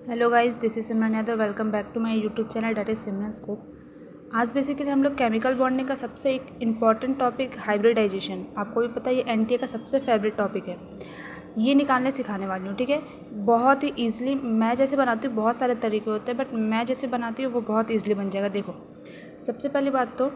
Hello guys, this is Simran Yadav. Welcome back to my YouTube channel that is Simran scope. आज basically हम लोग chemical bonding का सबसे एक इम्पॉर्टेंट टॉपिक हाइब्रिडाइजेशन, आपको भी पता है ये एनटीए का सबसे फेवरेट टॉपिक है, ये निकालने सिखाने वाली हूँ। ठीक है, बहुत ही ईजिली मैं जैसे बनाती हूँ, बहुत सारे तरीके होते हैं बट मैं जैसे बनाती हूँ वो बहुत ईजिली बन जाएगा। देखो, सबसे पहली बात तो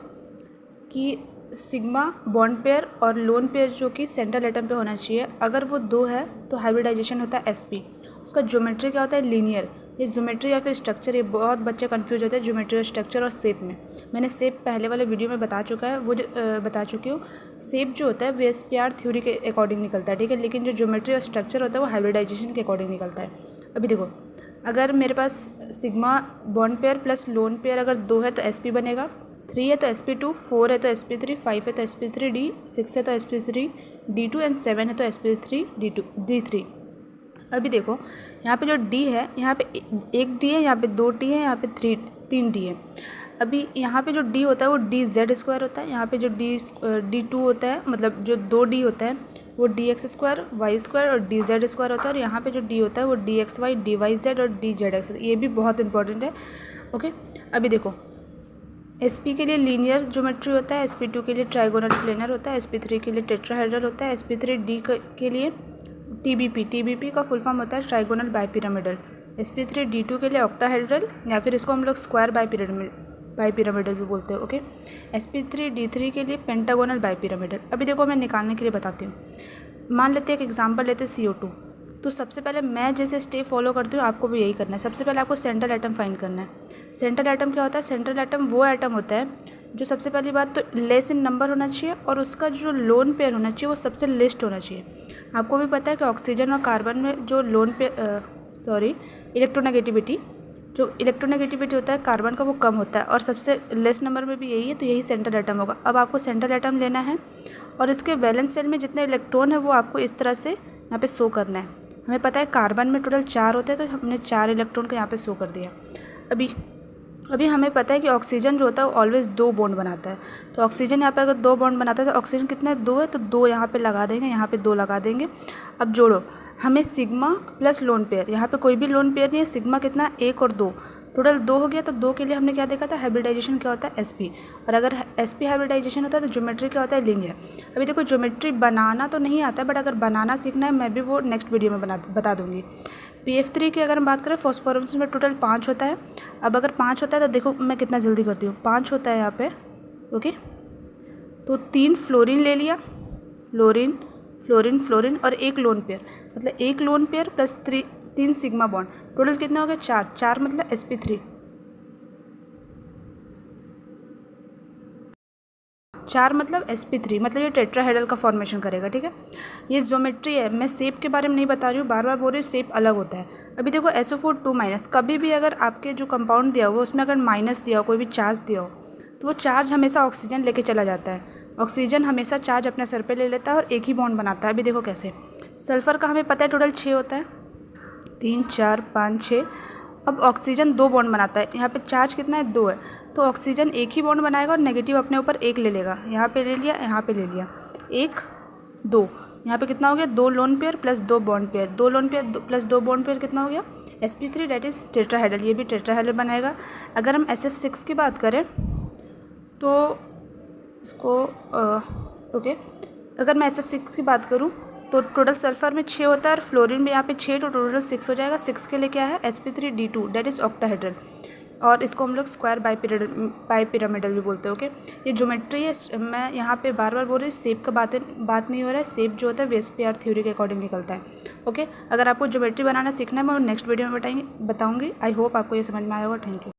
कि सिग्मा बॉन्ड पेयर और लोन पेयर जो कि सेंट्रल एटम पे होना चाहिए, अगर वो दो है तो हाइब्रिडाइजेशन होता है एसपी। उसका ज्योमेट्री क्या होता है? लीनियर। ये ज्योमेट्री या फिर स्ट्रक्चर, ये बहुत बच्चे कंफ्यूज होते हैं ज्योमेट्री और स्ट्रक्चर और शेप में। मैंने शेप पहले वाले वीडियो में बता चुका है, वो बता चुकी हूँ। शेप जो होता है वीएसपीआर थ्योरी के अकॉर्डिंग निकलता है, ठीक है, लेकिन जो ज्योमेट्री और स्ट्रक्चर होता है वो हाइब्रिडाइजेशन के अकॉर्डिंग निकलता है। अभी देखो, अगर मेरे पास sigma bond pair plus lone pair अगर दो है तो एसपी बनेगा, 3 है तो sp2, 4 है तो sp3, 5 है तो sp3d, 6 है तो sp3d2 एंड 7 है तो sp3d3। अभी देखो, यहाँ पे जो d है, यहाँ पे एक d है, यहाँ पे 2 d है, यहाँ पे 3 d है। अभी यहाँ पे जो d होता है वो dz² होता है, यहाँ पे जो d2 होता है, मतलब जो 2d होता है वो dx² y² और dz² होता है, और यहाँ पे जो d होता है वो dxy dyz और dzx। ये भी बहुत इंपॉर्टेंट है। ओके, अभी देखो, sp के लिए लीनियर ज्योमेट्री होता है, sp2 के लिए ट्राइगोनल प्लेनर होता है, sp3 के लिए टेट्राहेड्रल होता है, sp3d के लिए tbp का फुल फॉर्म होता है ट्राइगोनल बाइपिरामिडल, sp3d2 के लिए ऑक्टाहेड्रल या फिर इसको हम लोग स्क्वायर बाइपिरामिडल भी बोलते हैं। ओके, sp3d3 के लिए पेंटागोनल बाइपिरामिडल। अभी देखो, मैं निकालने के लिए बताती हूँ। मान लेते हैं एक एग्जाम्पल लेते हैं CO2। तो सबसे पहले मैं जैसे स्टेप फॉलो करती हूँ, आपको भी यही करना है। सबसे पहले आपको सेंट्रल एटम फाइंड करना है। सेंट्रल एटम क्या होता है? सेंट्रल एटम वो एटम होता है जो सबसे पहली बात तो लेस इन नंबर होना चाहिए, और उसका जो लोन पेयर होना चाहिए वो सबसे लिस्ट होना चाहिए। आपको भी पता है कि ऑक्सीजन और कार्बन में जो इलेक्ट्रोनेगेटिविटी होता है कार्बन का वो कम होता है, और सबसे लेस नंबर में भी यही है, तो यही सेंट्रल एटम होगा। अब आपको सेंट्रल एटम लेना है और इसके वैलेंस शेल में जितने इलेक्ट्रॉन है वो आपको इस तरह से यहाँ पे शो करना है। हमें पता है कार्बन में टोटल 4 होते हैं, तो हमने 4 इलेक्ट्रॉन को यहाँ पे शो कर दिया। अभी हमें पता है कि ऑक्सीजन जो होता है वो ऑलवेज 2 बॉन्ड बनाता है, तो ऑक्सीजन यहाँ पे अगर 2 बॉन्ड बनाता है तो ऑक्सीजन कितना है? 2 है, तो 2 यहाँ पे लगा देंगे, यहाँ पे 2 लगा देंगे। अब जोड़ो, हमें सिग्मा प्लस लोन पेयर, यहाँ पे कोई भी लोन पेयर नहीं है, सिग्मा कितना है? 1 और 2, टोटल 2 हो गया। तो 2 के लिए हमने क्या देखा था? हाइब्रिडाइजेशन क्या होता है? sp। और अगर sp हाइब्रिडाइजेशन होता है तो ज्योमेट्री क्या होता है? लीनियर। अभी देखो, ज्योमेट्री बनाना तो नहीं आता है, बट अगर बनाना सीखना है मैं भी वो नेक्स्ट वीडियो में बता दूंगी। pf3 की अगर हम बात करें, फॉस्फोरस में टोटल 5 होता है। अब अगर 5 होता है तो देखो मैं कितना जल्दी करती हूँ, 5 होता है यहाँ पे। ओके, तो 3 फ्लोरीन ले लिया, फ्लोरीन फ्लोरीन फ्लोरीन और 1 लोन पेयर, मतलब 1 lone pair plus 3 sigma bond, total कितना हो गया? 4 मतलब sp3। 4 मतलब sp3, मतलब ये टेट्राहेड्रल का फॉर्मेशन करेगा। ठीक है, ये ज्योमेट्री है, मैं शेप के बारे में नहीं बता रही हूँ, बार बार बोल रही हूँ शेप अलग होता है। अभी देखो, SO4 2-, कभी भी अगर आपके जो कंपाउंड दिया हो उसमें अगर माइनस दिया हो, कोई भी चार्ज दिया हो, तो वो चार्ज हमेशा ऑक्सीजन लेके चला जाता है। ऑक्सीजन हमेशा चार्ज अपने सर पे ले लेता है और एक ही बॉन्ड बनाता है। अभी देखो कैसे, सल्फ़र का हमें पता है टोटल 6 होता है, 3 4 5 6। अब ऑक्सीजन 2 बॉन्ड बनाता है, यहाँ पे चार्ज कितना है? 2 है, तो ऑक्सीजन एक ही बॉन्ड बनाएगा और नेगेटिव अपने ऊपर 1 ले लेगा। यहाँ पे ले लिया, यहाँ पे ले लिया, 1 2, यहाँ पे कितना हो गया? 2 lone pair plus 2 bond pair, 2 lone pair plus 2 bond pair कितना हो गया? sp3, डेट इज़ टेट्राहेड्रल, ये भी टेट्राहेड्रल बनाएगा। अगर हम SF6 की बात करें तो इसको ओके, अगर मैं SF6 की बात करूँ तो टोटल सल्फर में 6 होता है और फ्लोरीन में यहाँ पे 6, तो टोटल 6 हो जाएगा। 6 के लिए क्या है? sp3d2, डेट इज़ ऑक्टाहेड्रल, और इसको हम लोग स्क्वायर बाइपिरामिडल भी बोलते हैं। ओके, ये ज्योमेट्री है, मैं यहाँ पे बार बार बोल रही हूँ, शेप का बात नहीं हो रहा है। शेप जो होता है वीएसपीआर थ्योरी के अकॉर्डिंग निकलता है। ओके, अगर आपको ज्योमेट्री बनाना सीखना है मैं नेक्स्ट वीडियो में बताऊँगी। आई होप आपको ये समझ में आया होगा। Thank you.